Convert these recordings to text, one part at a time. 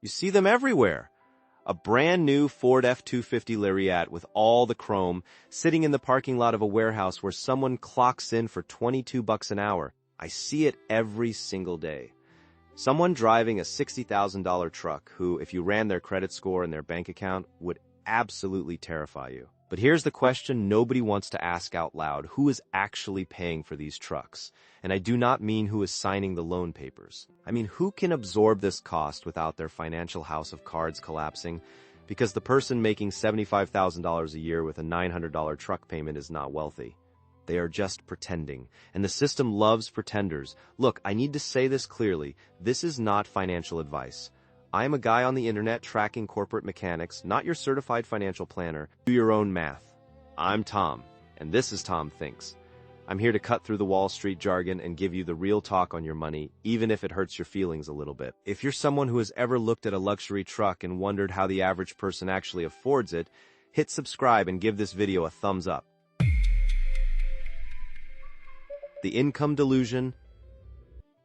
You see them everywhere. A brand new Ford F-250 Lariat with all the chrome sitting in the parking lot of a warehouse where someone clocks in for $22 an hour. I see it every single day. Someone driving a $60,000 truck who, if you ran their credit score and their bank account, would absolutely terrify you. But here's the question nobody wants to ask out loud. Who is actually paying for these trucks? And I do not mean who is signing the loan papers. I mean, who can absorb this cost without their financial house of cards collapsing? Because the person making $75,000 a year with a $900 truck payment is not wealthy. They are just pretending, and the system loves pretenders. Look, I need to say this clearly. This is not financial advice. I am a guy on the internet tracking corporate mechanics, not your certified financial planner. Do your own math. I'm Tom, and this is Tom Thinks. I'm here to cut through the Wall Street jargon and give you the real talk on your money, even if it hurts your feelings a little bit. If you're someone who has ever looked at a luxury truck and wondered how the average person actually affords it, hit subscribe and give this video a thumbs up. The income delusion.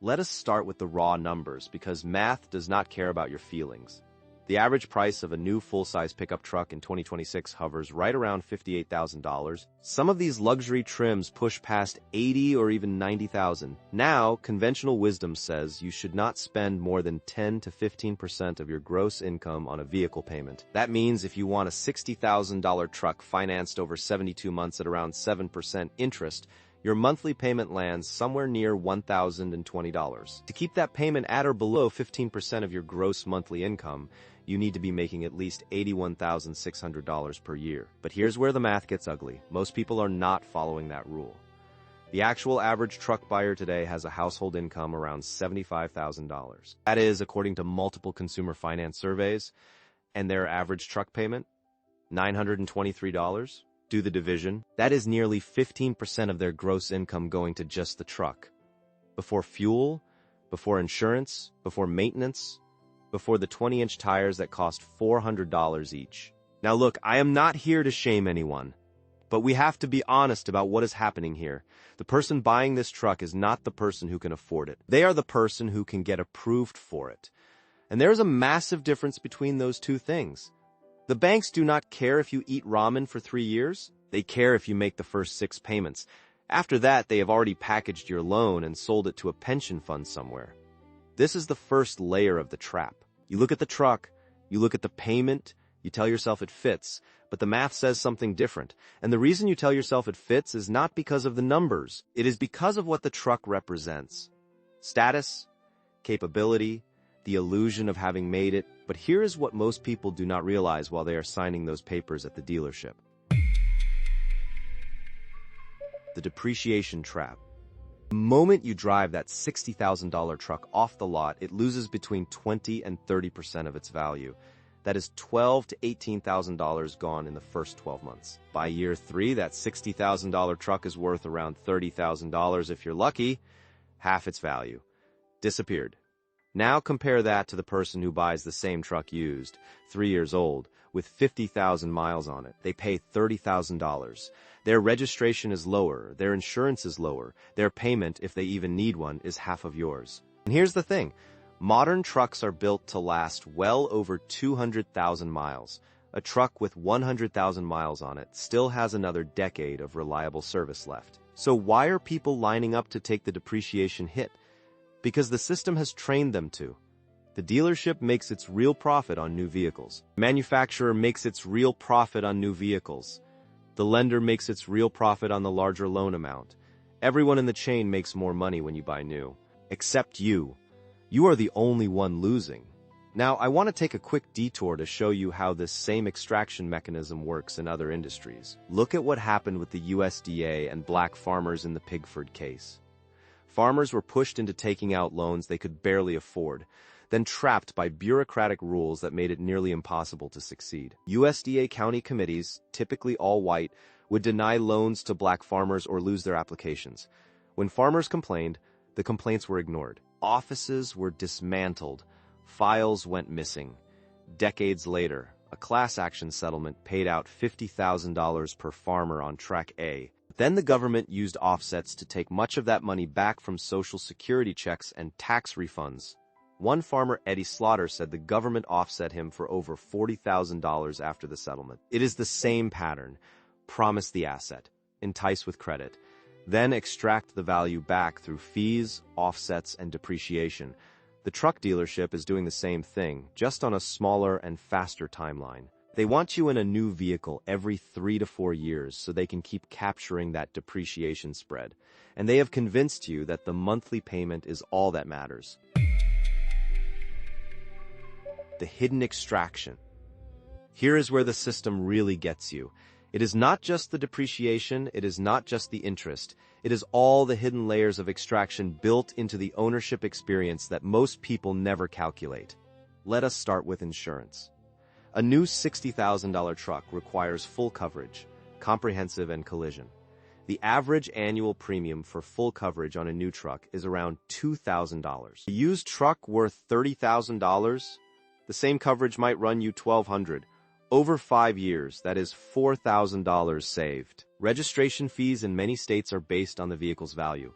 Let us start with the raw numbers, because math does not care about your feelings. The average price of a new full-size pickup truck in 2026 hovers right around $58,000. Some of these luxury trims push past $80,000 or even $90,000. Now, conventional wisdom says you should not spend more than 10 to 15% of your gross income on a vehicle payment. That means if you want a $60,000 truck financed over 72 months at around 7% interest, your monthly payment lands somewhere near $1,020. To keep that payment at or below 15% of your gross monthly income, you need to be making at least $81,600 per year. But here's where the math gets ugly. Most people are not following that rule. The actual average truck buyer today has a household income around $75,000. That is, according to multiple consumer finance surveys, and their average truck payment, $923. Do the division. That is nearly 15% of their gross income going to just the truck. Before fuel, before insurance, before maintenance, before the 20-inch tires that cost $400 each. Now look, I am not here to shame anyone, but we have to be honest about what is happening here. The person buying this truck is not the person who can afford it. They are the person who can get approved for it. And there is a massive difference between those two things. The banks do not care if you eat ramen for 3 years. They care if you make the first 6 payments. After that, they have already packaged your loan and sold it to a pension fund somewhere. This is the first layer of the trap. You look at the truck, you look at the payment, you tell yourself it fits, but the math says something different. And the reason you tell yourself it fits is not because of the numbers. It is because of what the truck represents. Status, capability, the illusion of having made it. But here is what most people do not realize while they are signing those papers at the dealership. The depreciation trap. The moment you drive that $60,000 truck off the lot, it loses between 20 and 30% of its value. That is $12,000 to $18,000 gone in the first 12 months. By year 3, that $60,000 truck is worth around $30,000 if you're lucky, half its value. Disappeared. Now compare that to the person who buys the same truck used, 3 years old, with 50,000 miles on it. They pay $30,000. Their registration is lower, their insurance is lower, their payment, if they even need one, is half of yours. And here's the thing. Modern trucks are built to last well over 200,000 miles. A truck with 100,000 miles on it still has another decade of reliable service left. So why are people lining up to take the depreciation hit? Because the system has trained them to. The dealership makes its real profit on new vehicles. The manufacturer makes its real profit on new vehicles. The lender makes its real profit on the larger loan amount. Everyone in the chain makes more money when you buy new. Except you. You are the only one losing. Now, I want to take a quick detour to show you how this same extraction mechanism works in other industries. Look at what happened with the USDA and black farmers in the Pigford case. Farmers were pushed into taking out loans they could barely afford, then trapped by bureaucratic rules that made it nearly impossible to succeed. USDA county committees, typically all white, would deny loans to black farmers or lose their applications. When farmers complained, the complaints were ignored. Offices were dismantled. Files went missing. Decades later, a class action settlement paid out $50,000 per farmer on Track A. Then the government used offsets to take much of that money back from Social Security checks and tax refunds. One farmer, Eddie Slaughter, said the government offset him for over $40,000 after the settlement. It is the same pattern. Promise the asset, entice with credit, then extract the value back through fees, offsets, and depreciation. The truck dealership is doing the same thing, just on a smaller and faster timeline. They want you in a new vehicle every 3 to 4 years so they can keep capturing that depreciation spread. And they have convinced you that the monthly payment is all that matters. The hidden extraction. Here is where the system really gets you. It is not just the depreciation, it is not just the interest. It is all the hidden layers of extraction built into the ownership experience that most people never calculate. Let us start with insurance. A new $60,000 truck requires full coverage, comprehensive and collision. The average annual premium for full coverage on a new truck is around $2,000. A used truck worth $30,000? The same coverage might run you $1,200. Over 5 years, that is $4,000 saved. Registration fees in many states are based on the vehicle's value.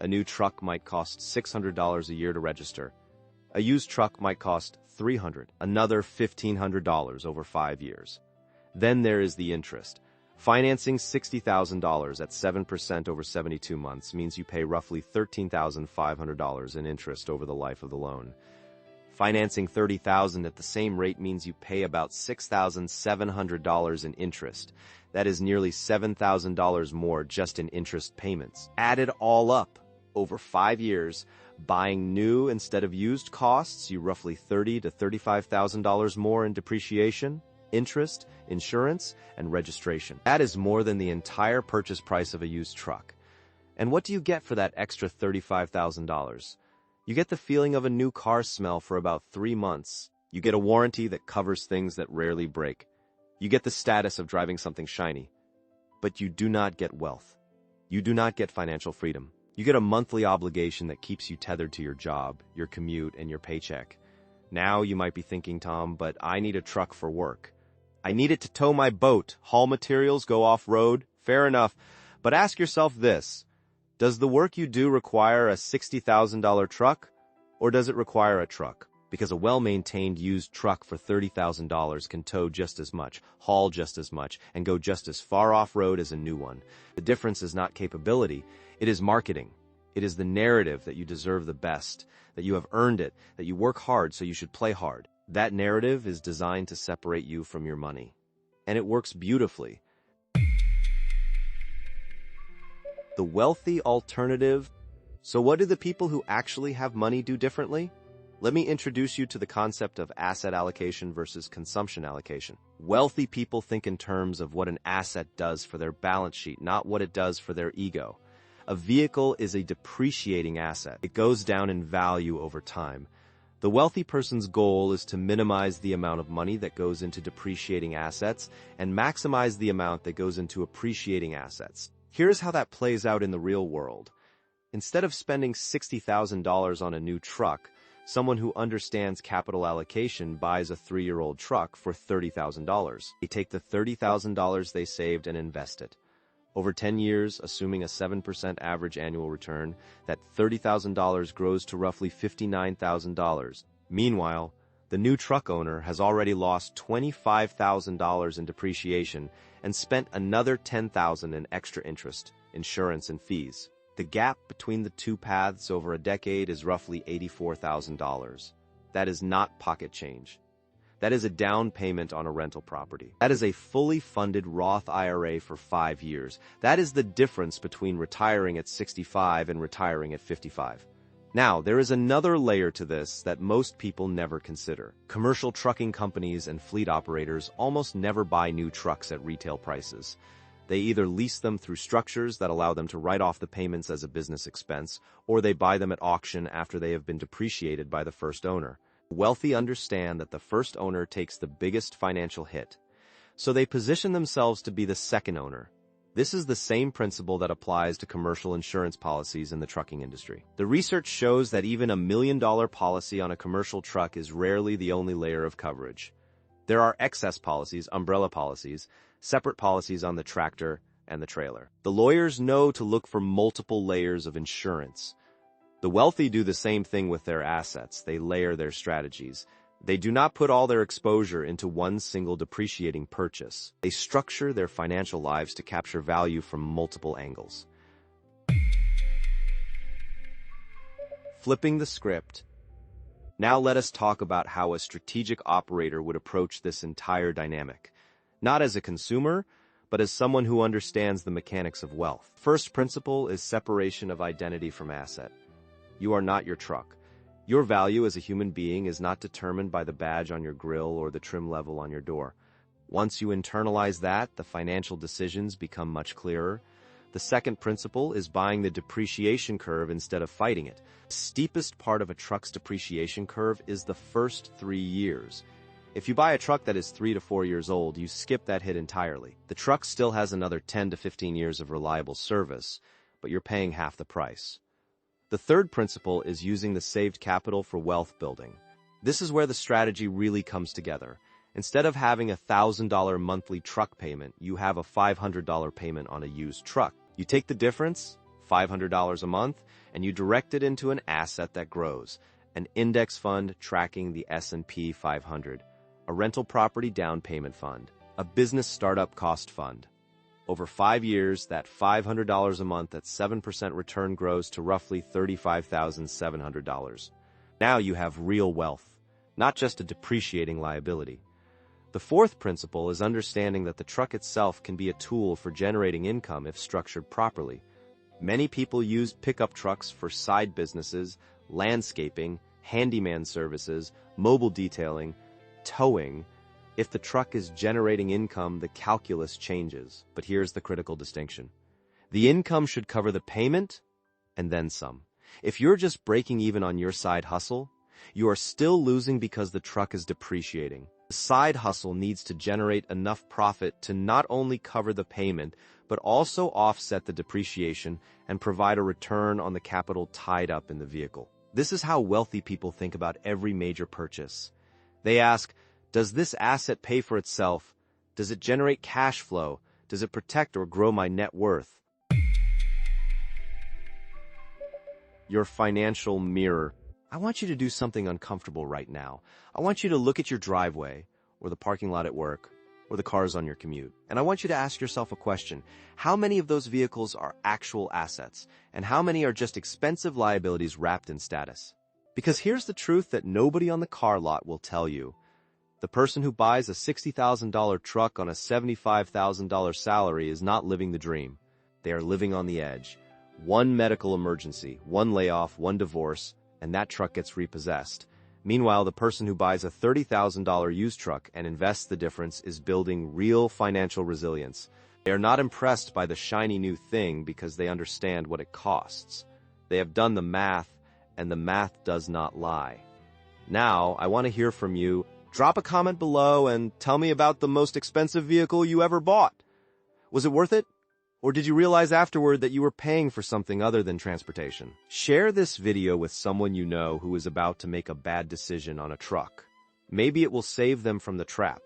A new truck might cost $600 a year to register. A used truck might cost $300, another $1,500 over 5 years. Then there is the interest. Financing $60,000 at 7% over 72 months means you pay roughly $13,500 in interest over the life of the loan. Financing $30,000 at the same rate means you pay about $6,700 in interest. That is nearly $7,000 more just in interest payments. Add it all up. Over 5 years, buying new instead of used costs you roughly $30,000 to $35,000 more in depreciation, interest, insurance, and registration. That is more than the entire purchase price of a used truck. And what do you get for that extra $35,000? You get the feeling of a new car smell for about 3 months. You get a warranty that covers things that rarely break. You get the status of driving something shiny. But you do not get wealth. You do not get financial freedom. You get a monthly obligation that keeps you tethered to your job, your commute, and your paycheck. Now you might be thinking, Tom, but I need a truck for work. I need it to tow my boat, haul materials, go off-road. Fair enough. But ask yourself this. Does the work you do require a $60,000 truck, or does it require a truck? Because a well-maintained used truck for $30,000 can tow just as much, haul just as much, and go just as far off-road as a new one. The difference is not capability, it is marketing. It is the narrative that you deserve the best, that you have earned it, that you work hard so you should play hard. That narrative is designed to separate you from your money. And it works beautifully. The wealthy alternative. So what do the people who actually have money do differently? Let me introduce you to the concept of asset allocation versus consumption allocation. Wealthy people think in terms of what an asset does for their balance sheet, not what it does for their ego. A vehicle is a depreciating asset. It goes down in value over time. The wealthy person's goal is to minimize the amount of money that goes into depreciating assets and maximize the amount that goes into appreciating assets. Here's how that plays out in the real world. Instead of spending $60,000 on a new truck, someone who understands capital allocation buys a 3-year-old truck for $30,000. They take the $30,000 they saved and invest it. Over 10 years, assuming a 7% average annual return, that $30,000 grows to roughly $59,000. Meanwhile, the new truck owner has already lost $25,000 in depreciation and spent another $10,000 in extra interest, insurance, and fees. The gap between the two paths over a decade is roughly $84,000. That is not pocket change. That is a down payment on a rental property. That is a fully funded Roth IRA for 5 years. That is the difference between retiring at 65 and retiring at 55. Now, there is another layer to this that most people never consider. Commercial trucking companies and fleet operators almost never buy new trucks at retail prices. They either lease them through structures that allow them to write off the payments as a business expense, or they buy them at auction after they have been depreciated by the first owner. Wealthy understand that the first owner takes the biggest financial hit, so they position themselves to be the second owner. This is the same principle that applies to commercial insurance policies in the trucking industry. The research shows that even a $1 million policy on a commercial truck is rarely the only layer of coverage. There are excess policies, umbrella policies, separate policies on the tractor and the trailer. The lawyers know to look for multiple layers of insurance. The wealthy do the same thing with their assets. They layer their strategies. They do not put all their exposure into one single depreciating purchase. They structure their financial lives to capture value from multiple angles. Flipping the script. Now let us talk about how a strategic operator would approach this entire dynamic. Not as a consumer, but as someone who understands the mechanics of wealth. First principle is separation of identity from asset. You are not your truck. Your value as a human being is not determined by the badge on your grill or the trim level on your door. Once you internalize that, the financial decisions become much clearer. The second principle is buying the depreciation curve instead of fighting it. The steepest part of a truck's depreciation curve is the first 3 years. If you buy a truck that is 3 to 4 years old, you skip that hit entirely. The truck still has another 10 to 15 years of reliable service, but you're paying half the price. The third principle is using the saved capital for wealth building. This is where the strategy really comes together. Instead of having a $1,000 monthly truck payment, you have a $500 payment on a used truck. You take the difference, $500 a month, and you direct it into an asset that grows, an index fund tracking the S&P 500, a rental property down payment fund, a business startup cost fund. Over 5 years, that $500 a month at 7% return grows to roughly $35,700. Now you have real wealth, not just a depreciating liability. The fourth principle is understanding that the truck itself can be a tool for generating income if structured properly. Many people use pickup trucks for side businesses, landscaping, handyman services, mobile detailing, towing. If the truck is generating income, the calculus changes. But here's the critical distinction. The income should cover the payment and then some. If you're just breaking even on your side hustle, you are still losing because the truck is depreciating. The side hustle needs to generate enough profit to not only cover the payment, but also offset the depreciation and provide a return on the capital tied up in the vehicle. This is how wealthy people think about every major purchase. They ask, does this asset pay for itself? Does it generate cash flow? Does it protect or grow my net worth? Your financial mirror. I want you to do something uncomfortable right now. I want you to look at your driveway, or the parking lot at work, or the cars on your commute. And I want you to ask yourself a question. How many of those vehicles are actual assets? And how many are just expensive liabilities wrapped in status? Because here's the truth that nobody on the car lot will tell you. The person who buys a $60,000 truck on a $75,000 salary is not living the dream. They are living on the edge. One medical emergency, one layoff, one divorce, and that truck gets repossessed. Meanwhile, the person who buys a $30,000 used truck and invests the difference is building real financial resilience. They are not impressed by the shiny new thing because they understand what it costs. They have done the math, and the math does not lie. Now, I want to hear from you. Drop a comment below and tell me about the most expensive vehicle you ever bought. Was it worth it? Or did you realize afterward that you were paying for something other than transportation? Share this video with someone you know who is about to make a bad decision on a truck. Maybe it will save them from the trap.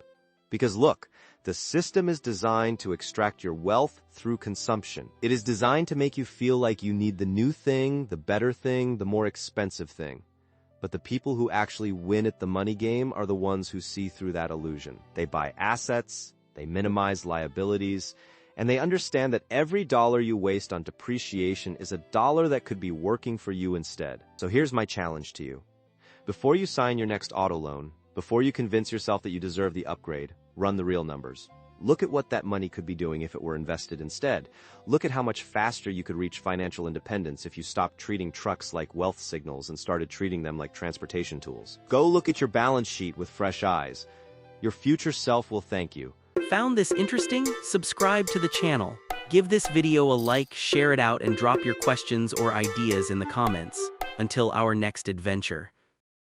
Because look, the system is designed to extract your wealth through consumption. It is designed to make you feel like you need the new thing, the better thing, the more expensive thing. But the people who actually win at the money game are the ones who see through that illusion. They buy assets, they minimize liabilities, and they understand that every dollar you waste on depreciation is a dollar that could be working for you instead. So here's my challenge to you. Before you sign your next auto loan, before you convince yourself that you deserve the upgrade, run the real numbers. Look at what that money could be doing if it were invested instead. Look at how much faster you could reach financial independence if you stopped treating trucks like wealth signals and started treating them like transportation tools. Go look at your balance sheet with fresh eyes. Your future self will thank you. Found this interesting? Subscribe to the channel. Give this video a like, share it out, and drop your questions or ideas in the comments. Until our next adventure.